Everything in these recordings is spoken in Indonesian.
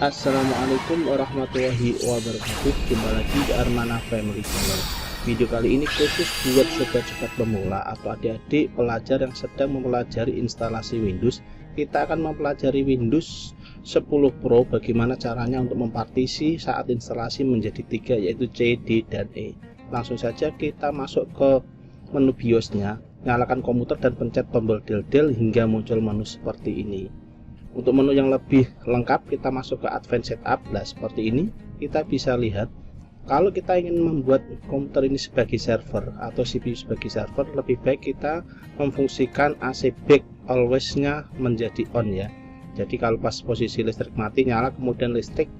Assalamualaikum warahmatullahi wabarakatuh. Jumpa lagi di Armana Family Channel. Video kali ini khusus buat sobat-sobat pemula atau adik-adik pelajar yang sedang mempelajari instalasi Windows. Kita akan mempelajari Windows 10 Pro, bagaimana caranya untuk mempartisi saat instalasi menjadi 3, yaitu C, D, dan E. Langsung saja kita masuk ke menu BIOS-nya, nyalakan komputer dan pencet tombol del-del hingga muncul menu seperti ini. Untuk menu yang lebih lengkap kita masuk ke Advanced Setup. Nah, seperti ini kita bisa lihat kalau kita ingin membuat komputer ini sebagai server atau CPU sebagai server, lebih baik kita memfungsikan AC back always nya menjadi on ya. Jadi kalau pas posisi listrik mati nyala, kemudian listrik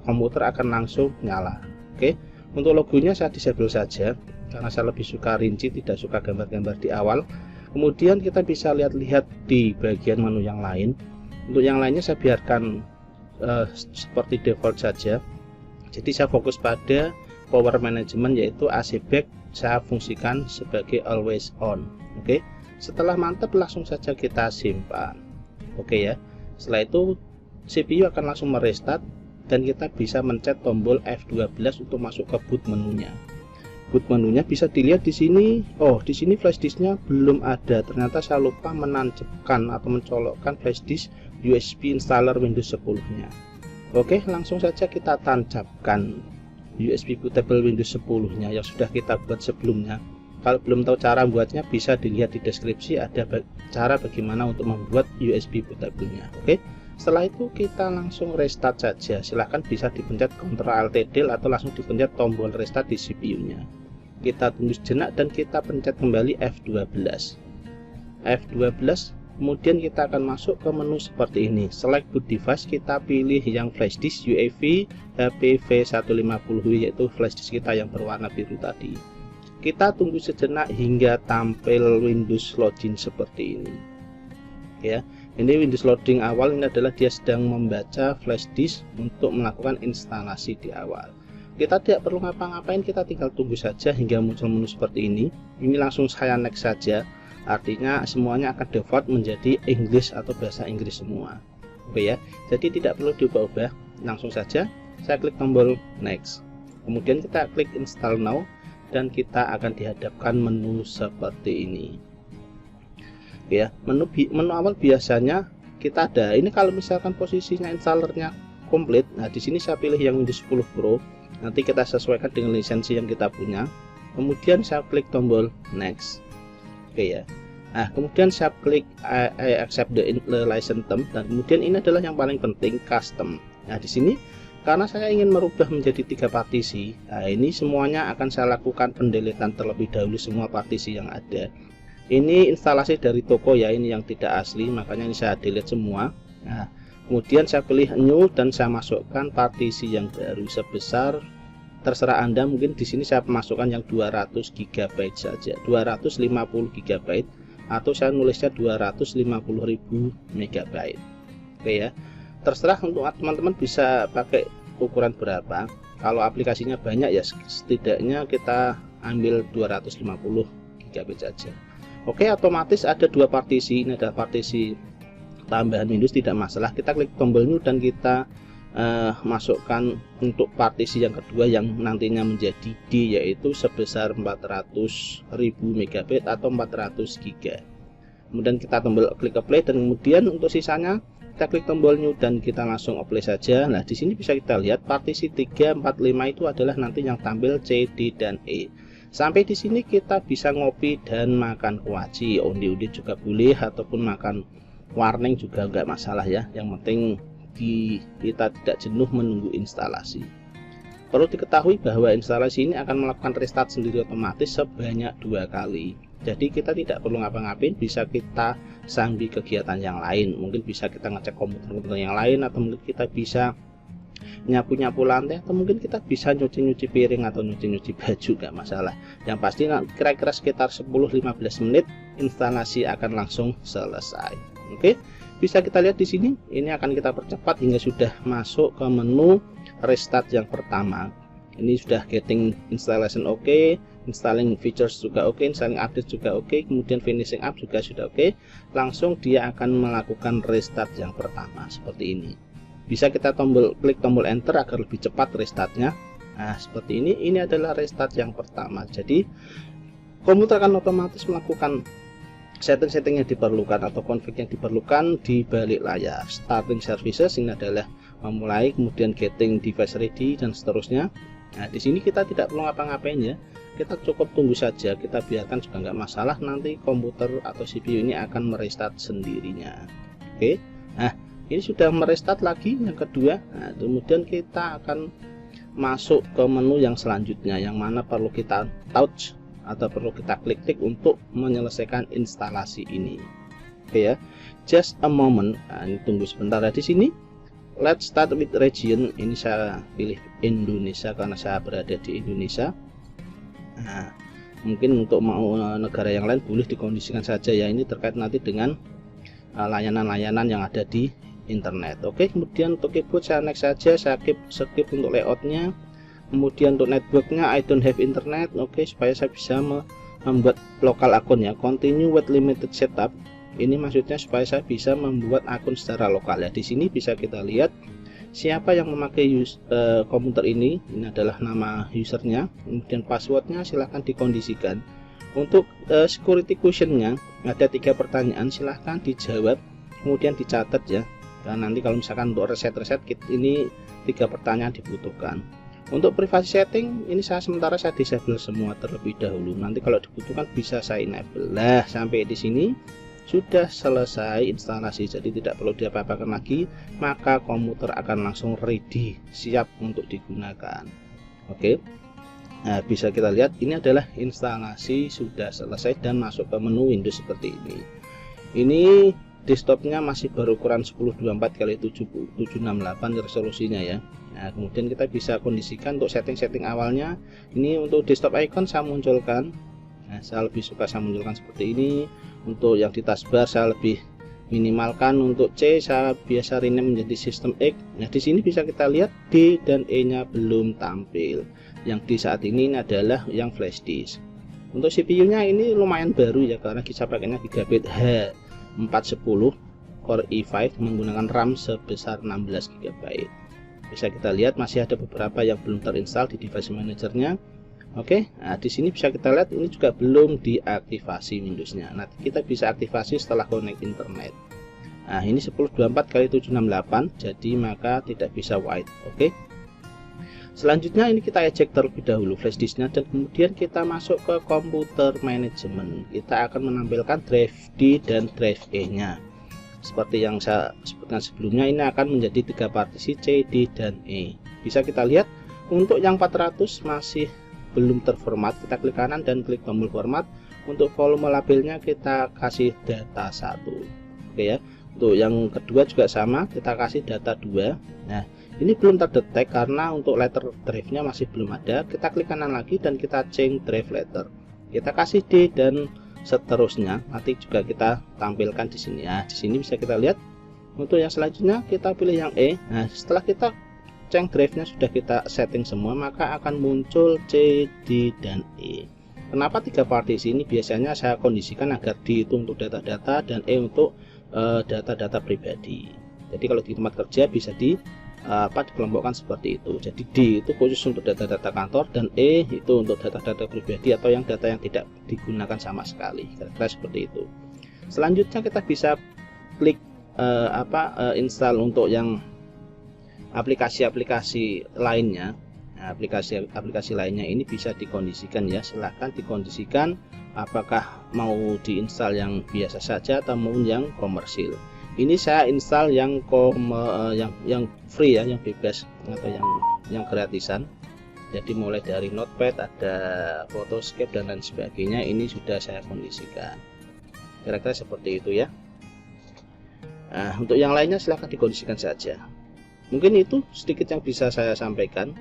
komputer akan langsung nyala. Oke, untuk logonya saya disable saja karena saya lebih suka rinci, tidak suka gambar-gambar di awal. Kemudian kita bisa lihat-lihat di bagian menu yang lain. Untuk yang lainnya saya biarkan seperti default saja. Jadi saya fokus pada power management, yaitu AC back saya fungsikan sebagai always on. Oke, setelah mantap langsung saja kita simpan. Oke ya, setelah itu CPU akan langsung merestart dan kita bisa mencet tombol F12 untuk masuk ke boot menunya. Boot menunya bisa dilihat di sini. Oh, di sini flash disknya belum ada. Ternyata saya lupa menancapkan atau mencolokkan flash disk USB installer Windows 10-nya. Oke, langsung saja kita tancapkan USB bootable Windows 10-nya yang sudah kita buat sebelumnya. Kalau belum tahu cara buatnya, bisa dilihat di deskripsi, ada cara bagaimana untuk membuat USB bootable-nya. Oke, setelah itu kita langsung restart saja. Silahkan bisa dipencet Ctrl Alt Del atau langsung dipencet tombol restart di CPU-nya. Kita tunggu sejenak dan kita pencet kembali F12. Kemudian kita akan masuk ke menu seperti ini. Select boot device, kita pilih yang flash disk UEFI HPV150, yaitu flash disk kita yang berwarna biru tadi. Kita tunggu sejenak hingga tampil Windows login seperti ini. Ya, ini Windows loading awal, ini adalah dia sedang membaca flash disk untuk melakukan instalasi di awal. Kita tidak perlu ngapa-ngapain, kita tinggal tunggu saja hingga muncul menu seperti ini. Ini langsung saya next saja. Artinya semuanya akan default menjadi English atau bahasa Inggris semua. Oke ya, jadi tidak perlu diubah-ubah, langsung saja saya klik tombol next. Kemudian kita klik install now dan kita akan dihadapkan menu seperti ini. Oke ya, menu awal biasanya kita ada ini. Kalau misalkan posisinya installernya komplit, nah di sini saya pilih yang Windows 10 Pro. Nanti kita sesuaikan dengan lisensi yang kita punya. Kemudian saya klik tombol next. Oke ya. Nah, kemudian saya klik I accept the license term, dan kemudian ini adalah yang paling penting, custom. Nah, di sini karena saya ingin merubah menjadi 3 partisi, nah ini semuanya akan saya lakukan pendeletan terlebih dahulu semua partisi yang ada. Ini instalasi dari toko ya, ini yang tidak asli, makanya ini saya delete semua. Nah, kemudian saya pilih new dan saya masukkan partisi yang baru sebesar, terserah Anda, mungkin di sini saya masukkan yang 200 GB saja, 250 GB, atau saya nulisnya 250.000 MB. Oke ya, terserah untuk teman-teman bisa pakai ukuran berapa. Kalau aplikasinya banyak ya setidaknya kita ambil 250 GB saja. Oke, otomatis ada 2 partisi. Ini adalah partisi tambahan Windows, tidak masalah. Kita klik tombol new dan kita masukkan untuk partisi yang kedua yang nantinya menjadi D, yaitu sebesar 400.000 MB atau 400 GB. Kemudian kita tombol klik apply dan kemudian untuk sisanya kita klik tombol new dan kita langsung apply saja. Nah, di sini bisa kita lihat partisi 3, 4, 5 itu adalah nanti yang tampil C, D, dan E. Sampai di sini kita bisa ngopi dan makan kuaci, undi-undi juga boleh, ataupun makan warning juga enggak masalah ya. Yang penting kita tidak jenuh menunggu instalasi. Perlu diketahui bahwa instalasi ini akan melakukan restart sendiri otomatis sebanyak 2 kali. Jadi kita tidak perlu ngapa-ngapain, bisa kita sambil kegiatan yang lain. Mungkin bisa kita ngecek komputer yang lain, atau mungkin kita bisa nyapu-nyapu lantai, atau mungkin kita bisa nyuci-nyuci piring atau nyuci-nyuci baju, gak masalah. Yang pasti kira-kira sekitar 10-15 menit instalasi akan langsung selesai. Oke, bisa kita lihat di sini, ini akan kita percepat hingga sudah masuk ke menu restart yang pertama. Ini sudah getting installation oke, installing features juga oke, installing update juga oke, kemudian finishing up juga sudah oke. Langsung dia akan melakukan restart yang pertama seperti ini. bisa kita klik tombol enter agar lebih cepat restartnya. Nah seperti ini adalah restart yang pertama. Jadi komputer akan otomatis melakukan setting-setting yang diperlukan atau config yang diperlukan di balik layar. Starting services ini adalah memulai, kemudian getting device ready dan seterusnya. Nah di sini kita tidak perlu ngapa-ngapain ya, kita cukup tunggu saja, kita biarkan juga nggak masalah, nanti komputer atau CPU ini akan merestart sendirinya. Oke, nah ini sudah merestart lagi yang kedua. Nah kemudian kita akan masuk ke menu yang selanjutnya, yang mana perlu kita touch atau perlu kita klik untuk menyelesaikan instalasi ini. Oke ya, just a moment. Nah, ini tunggu sebentar ya. Di sini let's start with region. Ini saya pilih Indonesia karena saya berada di Indonesia. Nah, mungkin untuk mau negara yang lain boleh dikondisikan saja ya. Ini terkait nanti dengan layanan-layanan yang ada di internet. Oke, kemudian untuk keyboard saya next saja, saya skip untuk layoutnya. Kemudian untuk networknya I don't have internet. Oke, supaya saya bisa membuat lokal akun ya. Continue with limited setup. Ini maksudnya supaya saya bisa membuat akun secara lokal ya. Di sini bisa kita lihat siapa yang memakai komputer ini. Ini adalah nama usernya. Kemudian passwordnya silahkan dikondisikan. Untuk security questionnya ada 3 pertanyaan, silahkan dijawab kemudian dicatat ya. Dan nanti kalau misalkan untuk reset ini 3 pertanyaan dibutuhkan. Untuk privasi setting ini sementara saya disable semua terlebih dahulu. Nanti kalau dibutuhkan bisa saya enable. Lah sampai di sini sudah selesai instalasi, jadi tidak perlu diapa-apakan lagi, maka komputer akan langsung ready, siap untuk digunakan. Oke. Nah, bisa kita lihat ini adalah instalasi sudah selesai dan masuk ke menu Windows seperti ini. Ini desktopnya masih berukuran 1024x768 resolusinya ya. Nah kemudian kita bisa kondisikan untuk setting-setting awalnya. Ini untuk desktop icon saya munculkan. Nah, saya lebih suka saya munculkan seperti ini. Untuk yang di taskbar saya lebih minimalkan. Untuk C saya biasa rename menjadi System X. Nah di sini bisa kita lihat D dan E nya belum tampil. Yang di saat ini adalah yang flash disk. Untuk CPU nya ini lumayan baru ya, karena kita pakainya Gigabit H410 Core i5 menggunakan RAM sebesar 16 GB. Bisa kita lihat masih ada beberapa yang belum terinstall di device manajernya. Oke, nah di sini bisa kita lihat ini juga belum diaktifasi Windowsnya. Nanti kita bisa aktifasi setelah connect internet. Nah ini 1024x768, jadi maka tidak bisa wide. Oke. Selanjutnya ini kita eject terlebih dahulu flash disknya dan kemudian kita masuk ke komputer manajemen. Kita akan menampilkan drive D dan drive E nya. Seperti yang saya sebutkan sebelumnya, ini akan menjadi 3 partisi C, D, dan E. Bisa kita lihat untuk yang 400 masih belum terformat, kita klik kanan dan klik tombol format. Untuk volume labelnya kita kasih data 1. Oke ya. Untuk yang kedua juga sama, kita kasih data 2. Nah ini belum terdetek karena untuk letter drive-nya masih belum ada. Kita klik kanan lagi dan kita change drive letter. Kita kasih D dan seterusnya. Nanti juga kita tampilkan di sini ya. Di sini bisa kita lihat. Untuk yang selanjutnya kita pilih yang E. Nah, setelah kita change drive-nya sudah kita setting semua, maka akan muncul C, D, dan E. Kenapa 3 partisi ini? Biasanya saya kondisikan agar D itu untuk data-data dan E untuk data-data pribadi. Jadi kalau di tempat kerja bisa dikelompokkan seperti itu. Jadi D itu khusus untuk data-data kantor dan E itu untuk data-data pribadi atau yang data yang tidak digunakan sama sekali. Kira-kira seperti itu. Selanjutnya kita bisa klik install untuk yang aplikasi-aplikasi lainnya. Nah, aplikasi lainnya ini bisa dikondisikan ya. Silahkan dikondisikan apakah mau diinstal yang biasa saja atau mau yang komersil. Ini saya install yang free ya, yang bebas atau yang gratisan. Jadi mulai dari Notepad, ada Photoscape dan lain sebagainya, ini sudah saya kondisikan. Kira-kira seperti itu ya. Nah, untuk yang lainnya silahkan dikondisikan saja. Mungkin itu sedikit yang bisa saya sampaikan.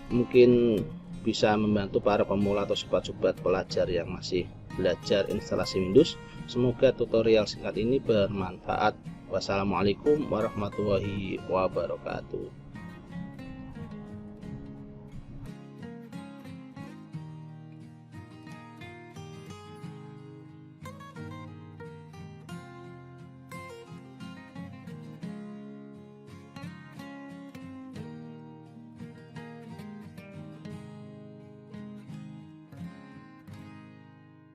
Mungkin bisa membantu para pemula atau sobat-sobat pelajar yang masih belajar instalasi Windows. Semoga tutorial singkat ini bermanfaat. Wassalamualaikum warahmatullahi wabarakatuh.